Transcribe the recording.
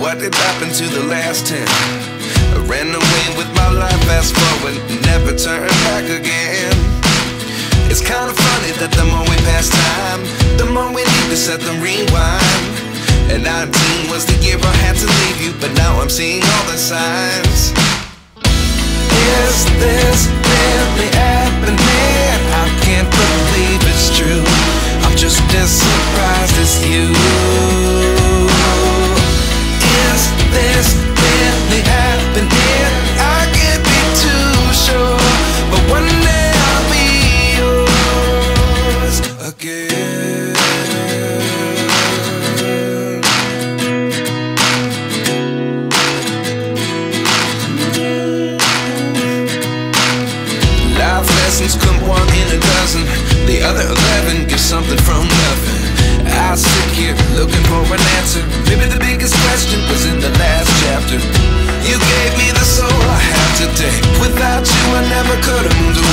what did happen to the last 10? I ran away with my life, fast forward, never turn back again. It's kind of funny that the more we pass time, the more we need to set the rewind. And 19 was the year I had to leave you, but now I'm seeing all the signs. Is this really happening? I can't believe it's true. I'm just as surprised as you. Is this really happening? I can't be too sure, but one day I'll be yours again. Life lessons come one in a dozen. The other 11 get something from nothing. I sit here looking for an answer. Maybe the biggest question was in the last chapter. You gave me the soul I have today. Without you I never could have moved away.